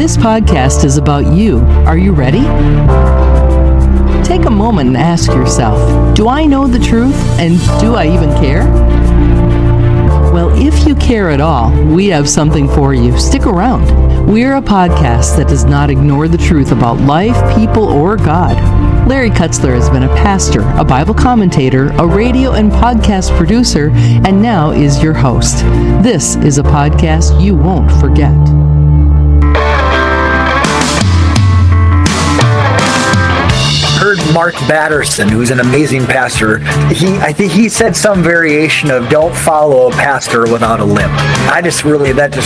This podcast is about you. Are you ready? Take a moment and ask yourself, do I know the truth, and do I even care? Well, if you care at all, we have something for you. Stick around. We're a podcast that does not ignore the truth about life, people, or God. Larry Kutzler has been a pastor, a Bible commentator, a radio and podcast producer, and now is your host. This is a podcast you won't forget. Heard Mark Batterson, who's an amazing pastor. I think he said some variation of "Don't follow a pastor without a limp." That just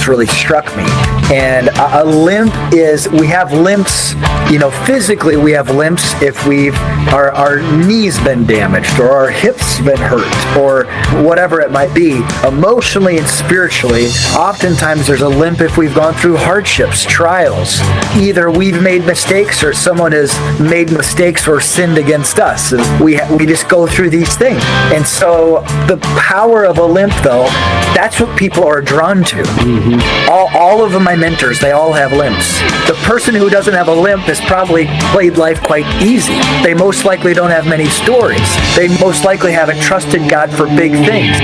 really struck me. And a limp is, we have limps. Physically we have limps if our knees been damaged or our hips been hurt or whatever it might be. Emotionally and spiritually, oftentimes there's a limp if we've gone through hardships, trials. Either we've made mistakes or someone has made mistakes or sinned against us. We just go through these things. And so the power of a limp, though, that's what people are drawn to. Mm-hmm. All of my mentors, they all have limps. The person who doesn't have a limp has probably played life quite easy. They most likely don't have many stories. They most likely haven't trusted God for big things.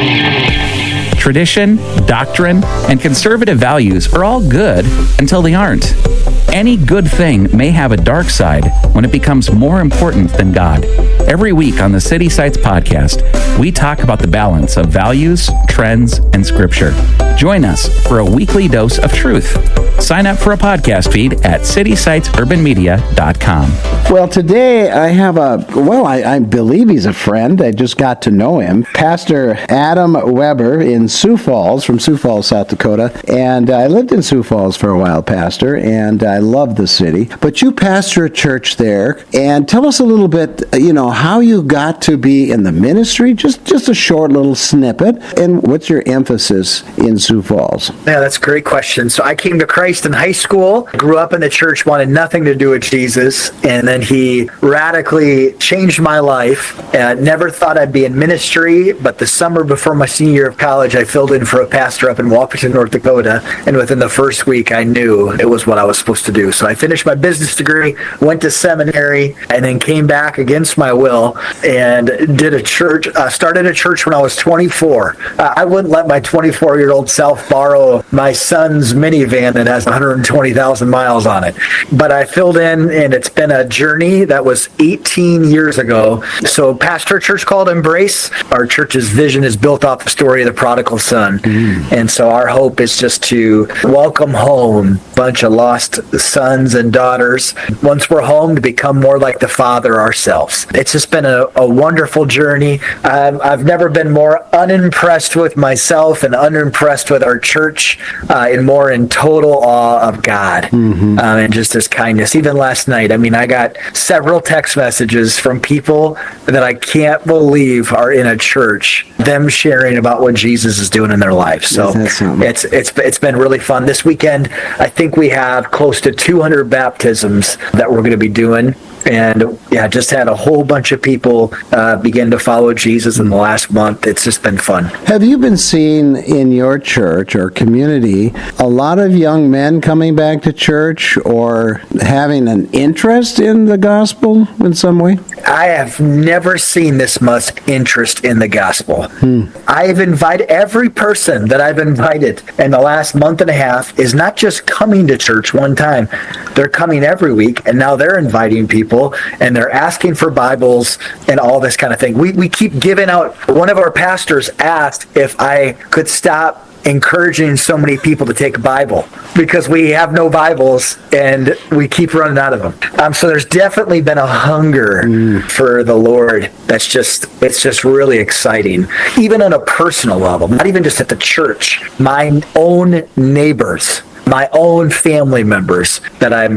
Tradition, doctrine, and conservative values are all good until they aren't. Any good thing may have a dark side when it becomes more important than God. Every week on the City Sites podcast, we talk about the balance of values, trends, and scripture. Join us for a weekly dose of truth. Sign up for a podcast feed at citysitesurbanmedia.com. Well, today I have I believe he's a friend. I just got to know him. Pastor Adam Weber in Sioux Falls, from Sioux Falls, South Dakota. And I lived in Sioux Falls for a while, Pastor, and I love the city. But you pastor a church there, and tell us a little bit, how you got to be in the ministry, just a short little snippet, and what's your emphasis in Sioux Falls? Yeah, that's a great question. So I came to Christ in high school, grew up in the church, wanted nothing to do with Jesus, and then he radically changed my life. Never thought I'd be in ministry, but the summer before my senior year of college, I filled in for a pastor up in Wahpeton, North Dakota, and within the first week, I knew it was what I was supposed to do. So I finished my business degree, went to seminary, and then came back against my will and did a church, started a church when I was 24. I wouldn't let my 24-year-old self borrow my son's minivan that has 120,000 miles on it. But I filled in, and it's been a journey that was 18 years ago. So pastor a church called Embrace. Our church's vision is built off the story of the prodigal son. And so our hope is just to welcome home a bunch of lost sons and daughters. Once we're home, to become more like the Father ourselves. It's just been a wonderful journey. I've never been more unimpressed with myself and unimpressed with our church, and more in total awe of God, and just his kindness. Even last night, I got several text messages from people that I can't believe are in a church, them sharing about what Jesus is doing in their lives. So it's been really fun. This weekend, I think we have close to 200 baptisms that we're going to be doing. And just had a whole bunch of people begin to follow Jesus in the last month. It's just been fun. Have you been seeing in your church or community a lot of young men coming back to church or having an interest in the gospel in some way? I have never seen this much interest in the gospel. I've invited every person that I've invited in the last month and a half is not just coming to church one time. They're coming every week, and now they're inviting people, and they're asking for Bibles and all this kind of thing. We keep giving out. One of our pastors asked if I could stop encouraging so many people to take a Bible because we have no Bibles and we keep running out of them. So there's definitely been a hunger for the Lord. It's just really exciting, even on a personal level, not even just at the church. My own neighbors, my own family members that I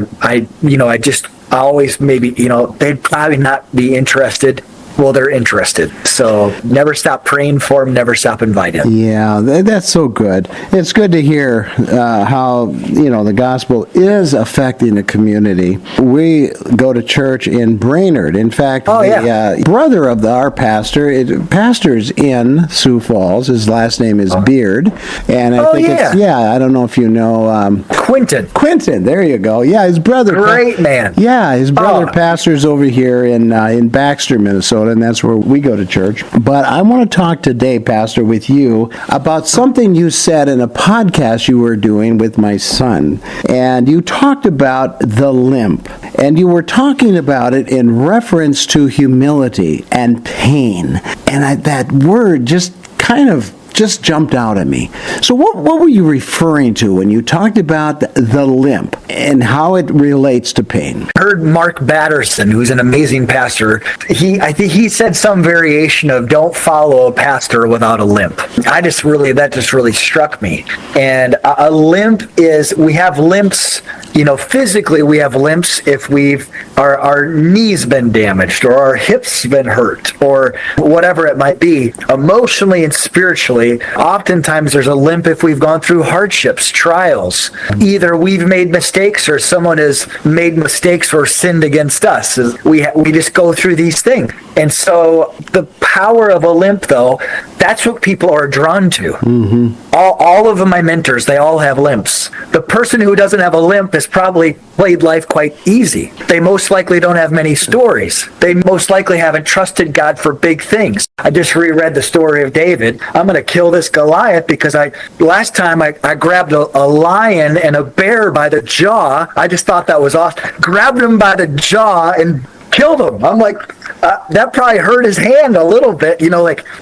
always maybe, they'd probably not be interested well, they're interested. So never stop praying for them, never stop inviting them. Yeah, that's so good. It's good to hear how, the gospel is affecting the community. We go to church in Brainerd. In fact, the brother of our pastor, pastors in Sioux Falls. His last name is Beard. And I think I don't know if you know. Quentin, there you go. Yeah, his brother. Great man. Yeah, his brother pastors over here in Baxter, Minnesota, and that's where we go to church. But I want to talk today, Pastor, with you about something you said in a podcast you were doing with my son. And you talked about the limp. And you were talking about it in reference to humility and pain. And that word just jumped out at me. So what were you referring to when you talked about the limp and how it relates to pain? I heard Mark Batterson, who's an amazing pastor, I think he said some variation of don't follow a pastor without a limp. That just really struck me. And a limp is, we have limps, physically we have limps if our knees been damaged or our hips been hurt or whatever it might be. Emotionally and spiritually, oftentimes there's a limp if we've gone through hardships, trials. Either we've made mistakes or someone has made mistakes or sinned against us. We just go through these things. And so the power of a limp, though, that's what people are drawn to. Mm-hmm. All of my mentors, they all have limps. The person who doesn't have a limp has probably played life quite easy. They most likely don't have many stories. They most likely haven't trusted God for big things. I just reread the story of David. I'm going to kill this Goliath because last time I grabbed a lion and a bear by the jaw. I just thought that was awesome. Grabbed him by the jaw and killed him. I'm like, that probably hurt his hand a little bit.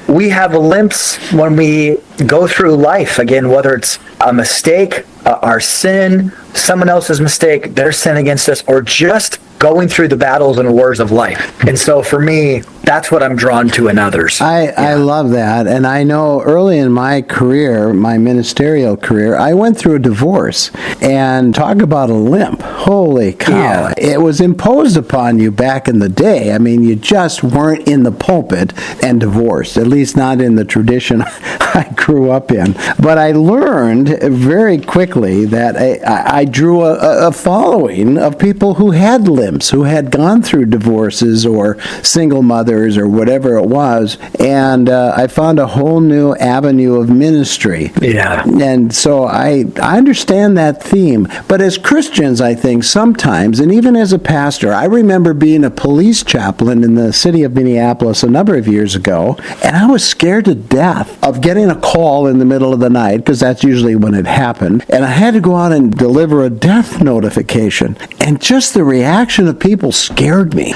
We have limps when we go through life. Again, whether it's a mistake, our sin, someone else's mistake, their sin against us, or just going through the battles and wars of life. And so for me, that's what I'm drawn to in others. I love that. And I know early in my career, my ministerial career, I went through a divorce. And talk about a limp. Holy cow. Yeah. It was imposed upon you back in the day. I mean, you just weren't in the pulpit and divorced, at least not in the tradition I grew up in. But I learned very quickly that I drew a following of people who had limps, who had gone through divorces or single mothers or whatever it was, and I found a whole new avenue of ministry. Yeah. And so I understand that theme. But as Christians, I think sometimes, and even as a pastor, I remember being a police chaplain in the city of Minneapolis a number of years ago, and I was scared to death of getting a call in the middle of the night, because that's usually when it happened, and I had to go out and deliver a death notification. And just the reaction of people scared me.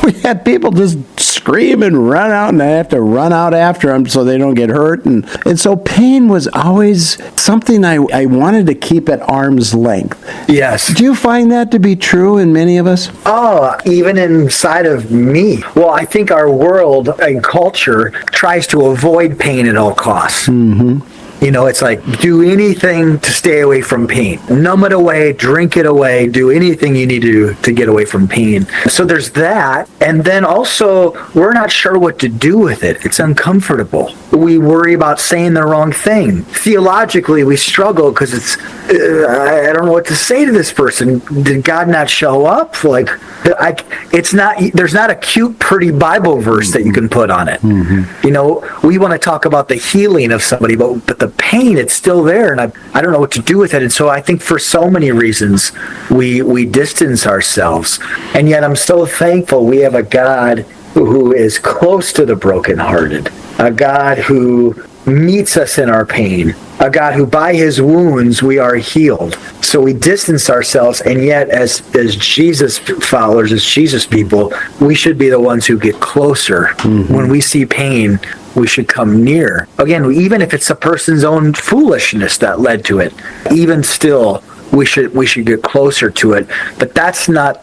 We had people just scream and run out, and I have to run out after them so they don't get hurt. And so pain was always something I wanted to keep at arm's length. Yes. Do you find that to be true in many of us? Oh, even inside of me. Well, I think our world and culture tries to avoid pain at all costs. Mm-hmm. It's like, do anything to stay away from pain. Numb it away, drink it away, do anything you need to do to get away from pain. So there's that. And then also, we're not sure what to do with it. It's uncomfortable. We worry about saying the wrong thing. Theologically, we struggle because I don't know what to say to this person. Did God not show up? There's not a cute, pretty Bible verse that you can put on it. Mm-hmm. We want to talk about the healing of somebody, but the pain, it's still there, and I don't know what to do with it. And so I think for so many reasons, we distance ourselves. And yet I'm so thankful we have a God who is close to the brokenhearted, a God who meets us in our pain, a God who by his wounds we are healed. So we distance ourselves, and yet as Jesus followers, as Jesus people, we should be the ones who get closer. Mm-hmm. When we see pain, we should come near. Again, even if it's a person's own foolishness that led to it, even still, we should get closer to it. But that's not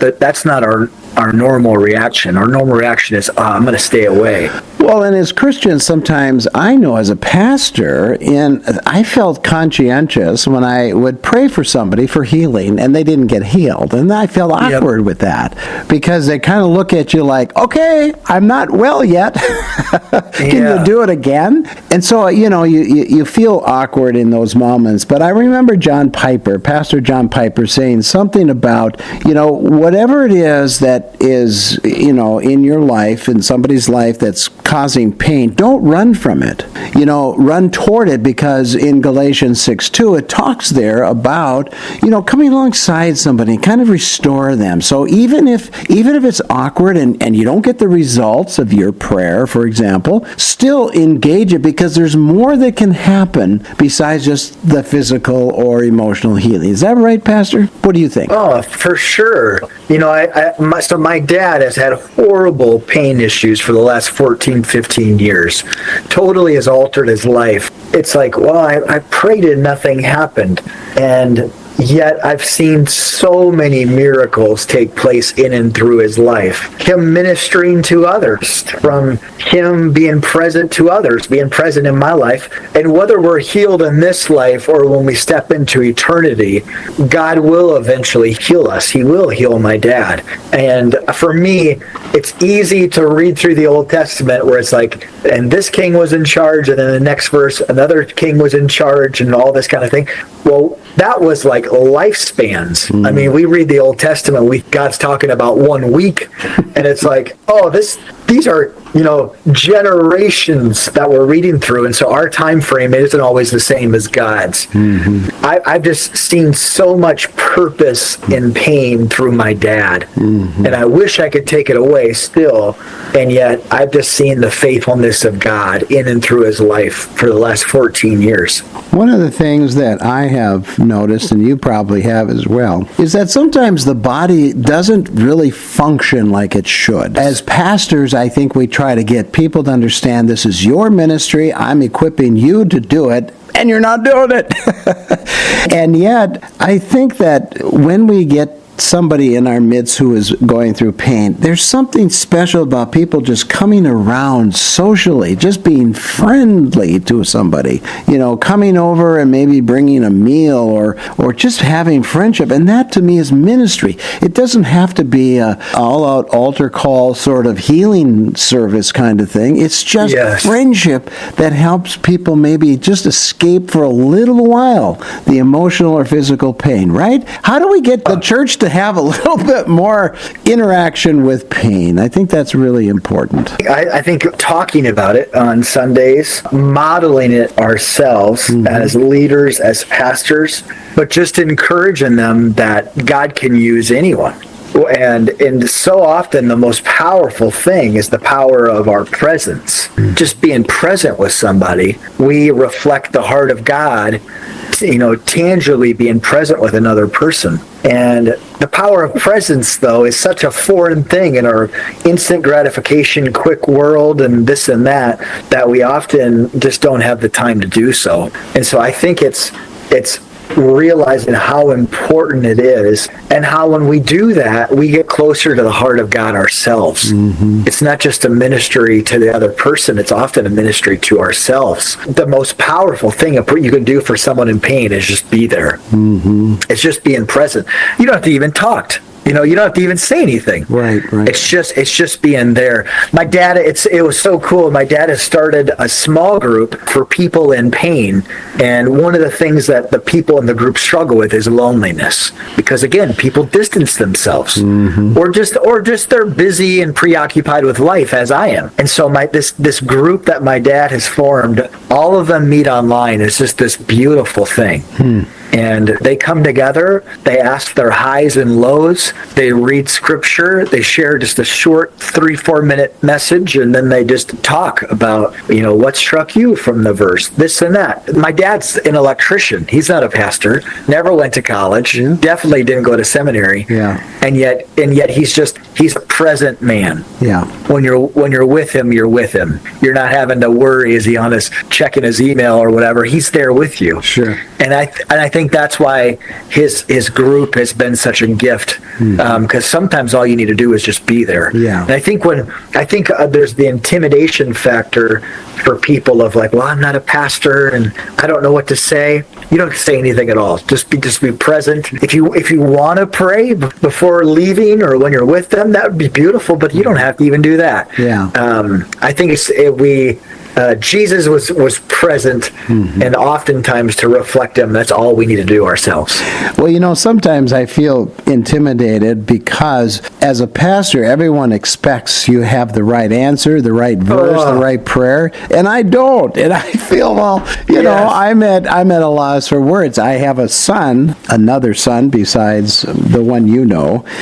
our normal reaction. Our normal reaction is, I'm going to stay away. Well, and as Christians, sometimes I know as a pastor, I felt conscientious when I would pray for somebody for healing and they didn't get healed. And I felt awkward with that because they kind of look at you like, okay, I'm not well yet. Can you do it again? And so, you feel awkward in those moments. But I remember Pastor John Piper saying something about, whatever it is that is, in your life, in somebody's life that's causing pain, don't run from it. Run toward it, because in Galatians 6:2, it talks there about, coming alongside somebody and kind of restore them. So even if it's awkward and you don't get the results of your prayer, for example, still engage it, because there's more that can happen besides just the physical or emotional healing. Is that right, Pastor? What do you think? Oh, for sure. So my dad has had horrible pain issues for the last 14, 15 years. Totally has altered his life. It's like, well, I prayed and nothing happened. And yet I've seen so many miracles take place in and through his life. Him ministering to others, from him being present to others, being present in my life. And whether we're healed in this life or when we step into eternity, God will eventually heal us. He will heal my dad. And for me, it's easy to read through the Old Testament where it's like, and this king was in charge, and then the next verse, another king was in charge, and all this kind of thing. Well, that was like lifespans. I mean, we read the Old Testament, God's talking about 1 week, and it's like, oh, these are, generations that we're reading through, and so our time frame isn't always the same as God's. I've just seen so much purpose in pain through my dad, and I wish I could take it away still, and yet I've just seen the faithfulness of God in and through his life for the last 14 years. One of the things that I have noticed, and you probably have as well, is that sometimes the body doesn't really function like it should. As pastors, I think we try to get people to understand this is your ministry, I'm equipping you to do it, and you're not doing it. And yet, I think that when we get somebody in our midst who is going through pain, there's something special about people just coming around socially, just being friendly to somebody, coming over and maybe bringing a meal or just having friendship. And that to me is ministry. It doesn't have to be a all-out altar call sort of healing service kind of thing. It's just friendship that helps people maybe just escape for a little while the emotional or physical pain, right? How do we get the church to have a little bit more interaction with pain? I think that's really important. I think talking about it on Sundays, modeling it ourselves as leaders, as pastors, but just encouraging them that God can use anyone. And so often the most powerful thing is the power of our presence. Just being present with somebody, we reflect the heart of God, tangibly being present with another person. And the power of presence, though, is such a foreign thing in our instant gratification, quick world, and this and that we often just don't have the time to do so. And so I think it's realizing how important it is, and how when we do that, we get closer to the heart of God ourselves. It's not just a ministry to the other person, it's often a ministry to ourselves. The most powerful thing you can do for someone in pain is just be there. It's just being present. You don't have to even talk. You don't have to even say anything. Right. It's just being there. My dad, it was so cool. My dad has started a small group for people in pain, and one of the things that the people in the group struggle with is loneliness, because again, people distance themselves, or just they're busy and preoccupied with life, as I am. And so this group that my dad has formed, all of them meet online. It's just this beautiful thing. And they come together, they ask their highs and lows, they read scripture, they share just a short 3-4 minute message, and then they just talk about, what struck you from the verse, this and that. My dad's an electrician. He's not a pastor, never went to college, definitely didn't go to seminary. And yet he's a present man. When you're with him, you're with him. You're not having to worry, is he on checking his email or whatever. He's there with you. Sure. And I think think that's why his group has been such a gift, because sometimes all you need to do is just be there. Yeah. And I think there's the intimidation factor for people of like, well, I'm not a pastor and I don't know what to say. You don't have to say anything at all. Just be present. If you want to pray before leaving or when you're with them, that would be beautiful, but you don't have to even do that. Yeah. I think Jesus was present, and oftentimes to reflect him, that's all we need to do ourselves. Well, sometimes I feel intimidated because as a pastor, everyone expects you have the right answer, the right verse, the right prayer, and I don't. And I feel, I'm at a loss for words. I have another son besides the one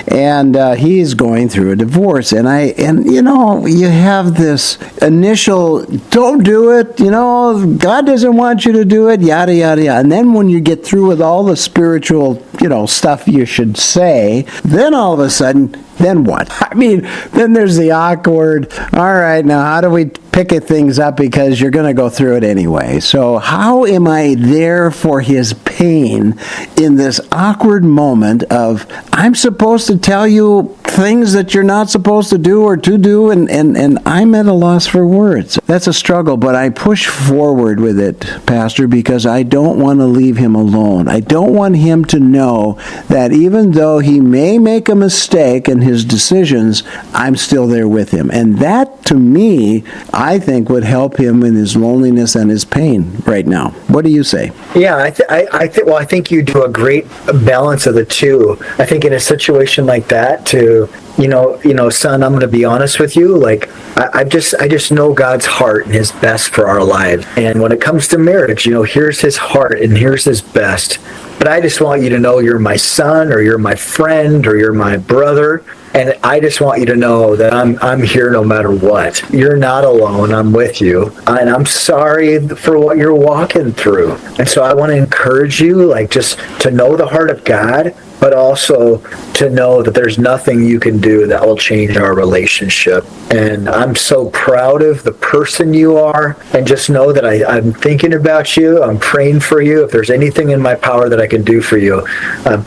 and he's going through a divorce, and you have this initial, don't do it, God doesn't want you to do it, yada, yada, yada. And then when you get through with all the spiritual, stuff you should say, then all of a sudden, then what? Then there's the awkward, all right, now how do we pick things up because you're going to go through it anyway. So how am I there for his pain in this awkward moment of, I'm supposed to tell you things that you're not supposed to do or to do, and I'm at a loss for words. That's a struggle, but I push forward with it, Pastor, because I don't want to leave him alone. I don't want him to know that even though he may make a mistake in his decisions, I'm still there with him. And that, to me, I think would help him in his loneliness and his pain right now. What do you say? Yeah, I think you do a great balance of the two. I think in a situation like that, son, I'm going to be honest with you. Like, I just know God's heart and his best for our lives. And when it comes to marriage, here's his heart and here's his best. But I just want you to know you're my son, or you're my friend, or you're my brother. And I just want you to know that I'm here no matter what. You're not alone. I'm with you. And I'm sorry for what you're walking through. And so I want to encourage you, just to know the heart of God, but also to know that there's nothing you can do that will change our relationship. And I'm so proud of the person you are. And just know that I'm thinking about you. I'm praying for you. If there's anything in my power that I can do for you,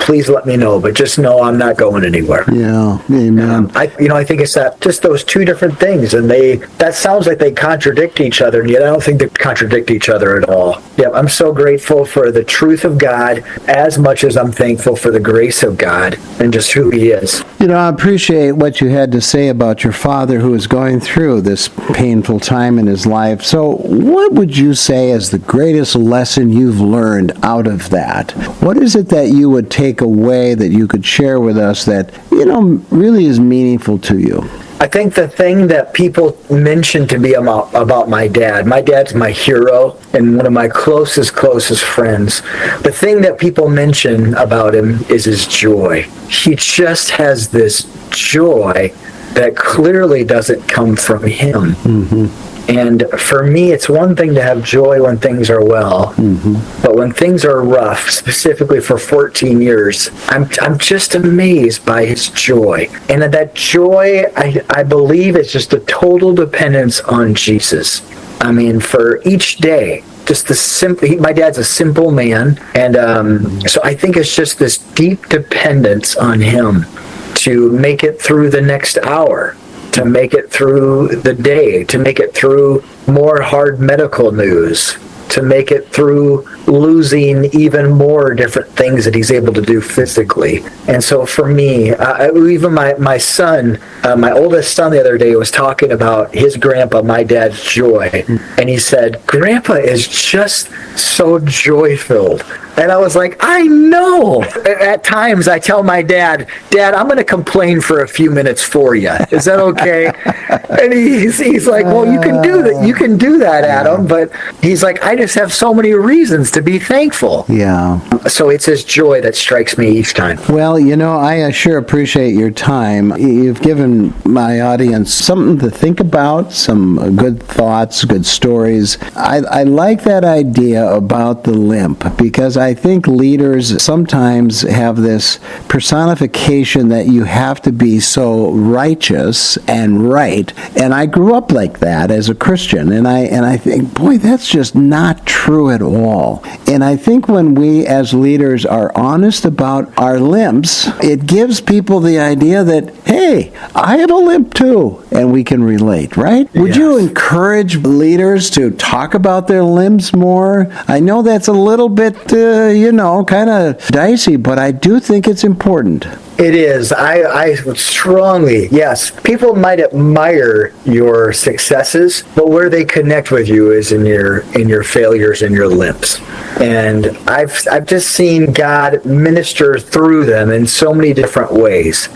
please let me know. But just know I'm not going anywhere. Yeah. Amen. I think it's just those two different things, and that sounds like they contradict each other, and yet I don't think they contradict each other at all. Yeah, I'm so grateful for the truth of God as much as I'm thankful for the grace of God and just who he is. I appreciate what you had to say about your father who is going through this painful time in his life. So what would you say is the greatest lesson you've learned out of that? What is it that you would take away that you could share with us that, really is meaningful to you? I think the thing that people mention to me about my dad's my hero and one of my closest friends. The thing that people mention about him is his joy. He just has this joy that clearly doesn't come from him. Mm-hmm. And for me, it's one thing to have joy when things are well, but when things are rough, specifically for 14 years, I'm just amazed by his joy. And that joy, I believe, is just a total dependence on Jesus. For each day, just my dad's a simple man, and so I think it's just this deep dependence on him to make it through the next hour, to make it through the day, to make it through more hard medical news, to make it through losing even more different things that he's able to do physically. And so for me, even my son, my oldest son the other day was talking about his grandpa, my dad's joy. And he said, Grandpa is just so joy-filled. And I was like, I know. At times I tell my dad, I'm going to complain for a few minutes for you. Is that okay? And he's like, well, you can do that. You can do that, Adam. But he's like, I just have so many reasons to be thankful. Yeah. So it's his joy that strikes me each time. Well, I sure appreciate your time. You've given my audience something to think about, some good thoughts, good stories. I like that idea about the limp, because I think leaders sometimes have this personification that you have to be so righteous and right. And I grew up like that as a Christian, and I think, boy, that's just not not true at all. And I think when we as leaders are honest about our limps, it gives people the idea that, hey, I have a limp too, and we can relate, right? Would you encourage leaders to talk about their limbs more? I know that's a little bit, kind of dicey, but I do think it's important. It is. I would strongly, yes. People might admire your successes, but where they connect with you is in your failures and your limps. And I've just seen God minister through them in so many different ways.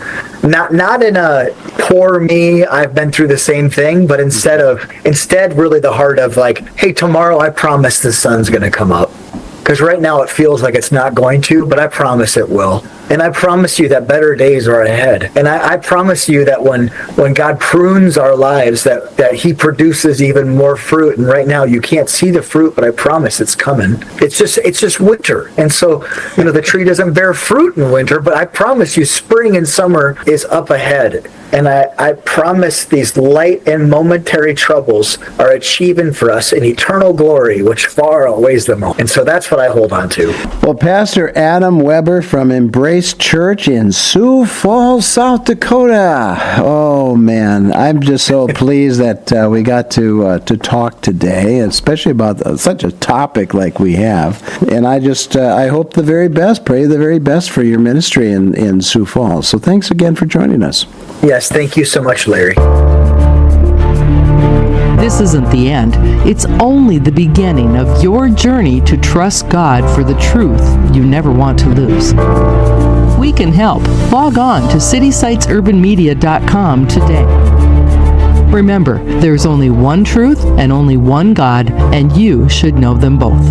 Not in a poor me, I've been through the same thing, but instead really the heart of like, hey, tomorrow I promise the sun's going to come up. Because right now it feels like it's not going to, but I promise it will. And I promise you that better days are ahead. And I promise you that when God prunes our lives, that he produces even more fruit. And right now you can't see the fruit, but I promise it's coming. It's just winter. And so, the tree doesn't bear fruit in winter, but I promise you spring and summer is up ahead. And I promise these light and momentary troubles are achieving for us an eternal glory, which far outweighs them all. And so that's what I hold on to. Well, Pastor Adam Weber from Embrace Church in Sioux Falls, South Dakota. Oh, man. I'm just so pleased that we got to talk today, especially about such a topic like we have. And I hope the very best, pray the very best for your ministry in Sioux Falls. So thanks again for joining us. Yes, thank you so much, Larry. This isn't the end. It's only the beginning of your journey to trust God for the truth you never want to lose. We can help. Log on to citysitesurbanmedia.com today. Remember, there's only one truth and only one God, and you should know them both.